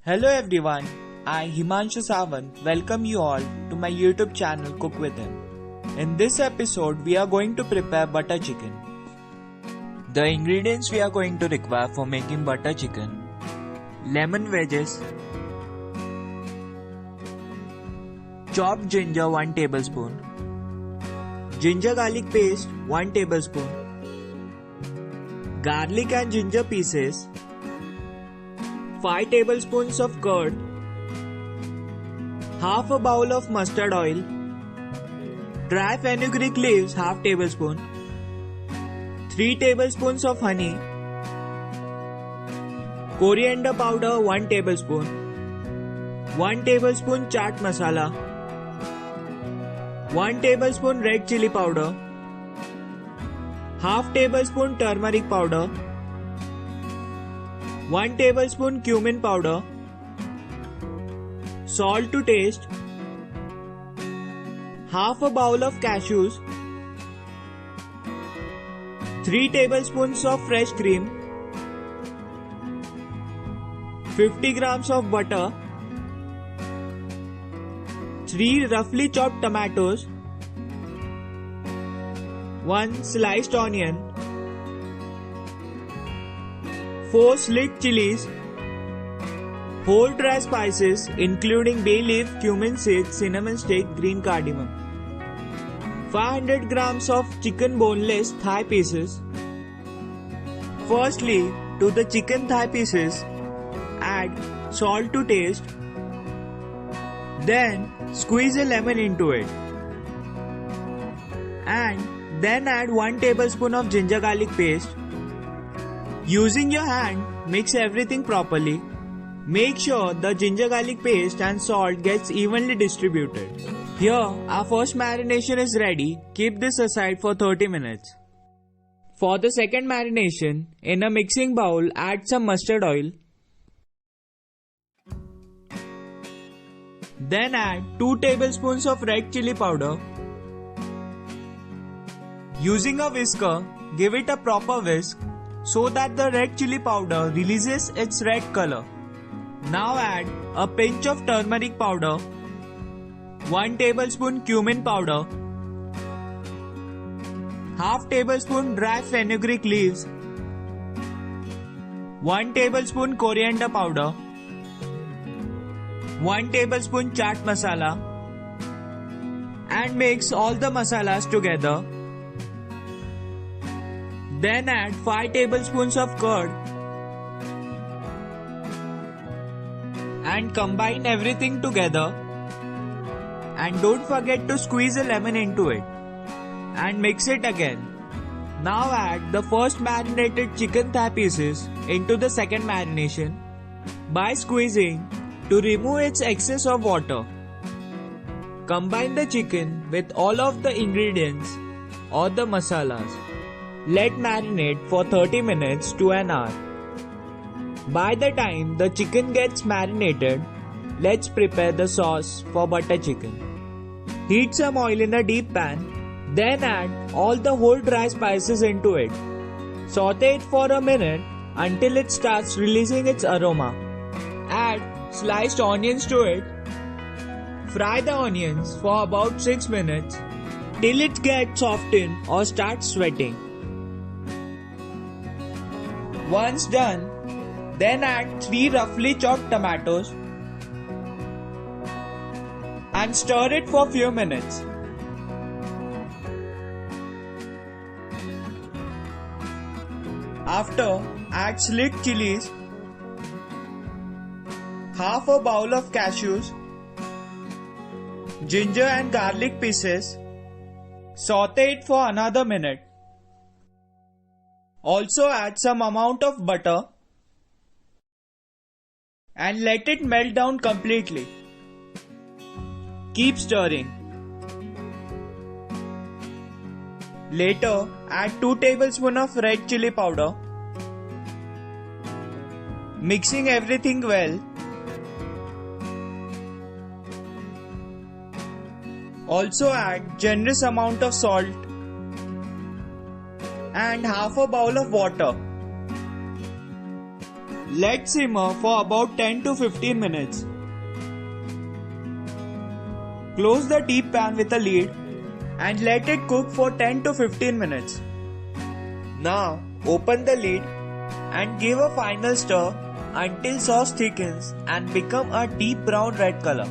Hello everyone, I Himanshu Sawant welcome you all to my YouTube channel Cook With Him. In this episode we are going to prepare butter chicken. The ingredients we are going to require for making butter chicken: lemon wedges, chopped ginger 1 tablespoon, ginger garlic paste 1 tablespoon, garlic and ginger pieces, 5 tablespoons of curd, half a bowl of mustard oil, dry fenugreek leaves half tablespoon, 3 tablespoons of honey, coriander powder 1 tablespoon, 1 tablespoon chaat masala, 1 tablespoon red chili powder, half tablespoon turmeric powder, 1 tablespoon cumin powder, salt to taste, half a bowl of cashews, 3 tablespoons of fresh cream, 50 grams of butter, 3 roughly chopped tomatoes, 1 sliced onion, 4 sliced chilies, whole dry spices including bay leaf, cumin seeds, cinnamon stick, green cardamom, 500 grams of chicken boneless thigh pieces. Firstly, to the chicken thigh pieces, add salt to taste. Then squeeze a lemon into it. And then add 1 tablespoon of ginger garlic paste. Using your hand, mix everything properly. Make sure the ginger garlic paste and salt gets evenly distributed. Here, our first marination is ready. Keep this aside for 30 minutes. For the second marination, in a mixing bowl, add some mustard oil. Then add 2 tablespoons of red chili powder. Using a whisker, give it a proper whisk so that the red chili powder releases its red color. Now add a pinch of turmeric powder, 1 tablespoon cumin powder, half tablespoon dry fenugreek leaves, 1 tablespoon coriander powder, 1 tablespoon chaat masala, and mix all the masalas together. Then add 5 tablespoons of curd and combine everything together. And don't forget to squeeze a lemon into it and mix it again. Now add the first marinated chicken thigh pieces into the second marination by squeezing to remove its excess of water. Combine the chicken with all of the ingredients or the masalas. Let marinate for 30 minutes to an hour. By the time the chicken gets marinated, let's prepare the sauce for butter chicken. Heat some oil in a deep pan, then add all the whole dry spices into it. Saute it for a minute until it starts releasing its aroma. Add sliced onions to it. Fry the onions for about 6 minutes till it gets softened or starts sweating. Once done, then add 3 roughly chopped tomatoes and stir it for few minutes. After, add sliced chilies, half a bowl of cashews, ginger and garlic pieces. Saute it for another minute. Also add some amount of butter and let it melt down completely. Keep stirring. Later, add 2 tablespoons of red chili powder. Mixing everything well. Also add generous amount of salt and half a bowl of water. Let simmer for about 10 to 15 minutes. Close the deep pan with a lid and let it cook for 10 to 15 minutes. Now open the lid and give a final stir until sauce thickens and become a deep brown red color.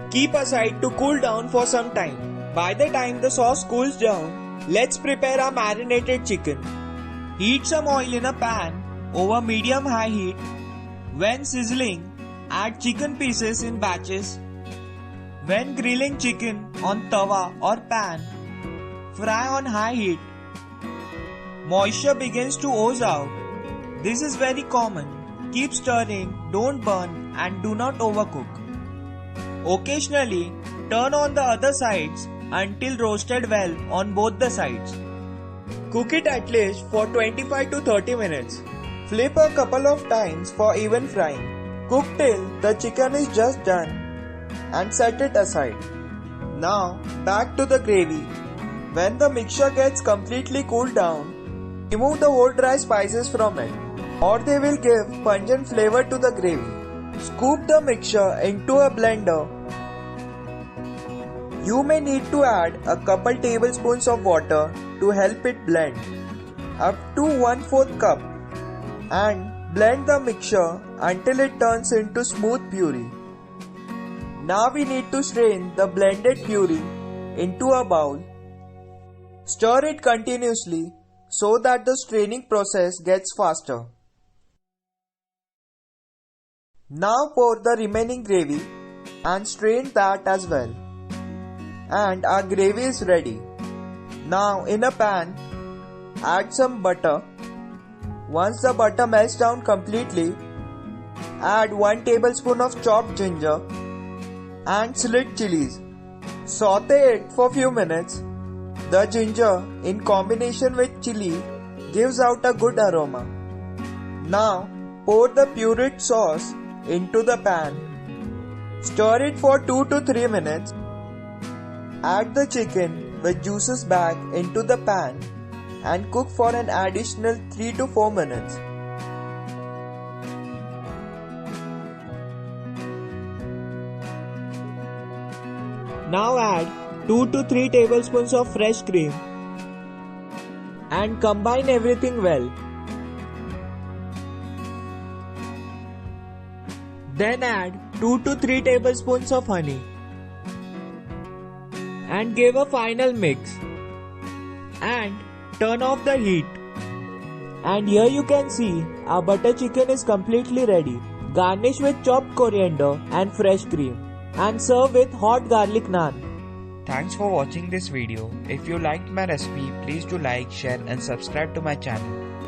Keep aside to cool down for some time. By the time the sauce cools down, let's prepare our marinated chicken. Heat some oil in a pan over medium-high heat. When sizzling, add chicken pieces in batches. When grilling chicken on tawa or pan, fry on high heat. Moisture begins to ooze out. This is very common. Keep stirring, don't burn, and do not overcook. Occasionally, turn on the other sides until roasted well on both the sides. Cook it at least for 25 to 30 minutes. Flip a couple of times for even frying. Cook till the chicken is just done and set it aside. Now back to the gravy. When the mixture gets completely cooled down, remove the whole dry spices from it, or they will give pungent flavor to the gravy. Scoop the mixture into a blender. You may need to add a couple tablespoons of water to help it blend, up to 1/4 cup, and blend the mixture until it turns into smooth puree. Now we need to strain the blended puree into a bowl. Stir it continuously so that the straining process gets faster. Now pour the remaining gravy and strain that as well. And our gravy is ready. Now in a pan, add some butter. Once the butter melts down completely, add 1 tablespoon of chopped ginger and sliced chilies. Saute it for few minutes. The ginger in combination with chili gives out a good aroma. Now pour the pureed sauce into the pan. Stir it for 2 to 3 minutes. Add the chicken with juices back into the pan and cook for an additional 3 to 4 minutes. Now add 2 to 3 tablespoons of fresh cream and combine everything well. Then add 2 to 3 tablespoons of honey and give a final mix and turn off the heat. And here you can see our butter chicken is completely ready. Garnish with chopped coriander and fresh cream and serve with hot garlic naan. Thanks for watching this video. If you liked my recipe, please do like, share and subscribe to my channel.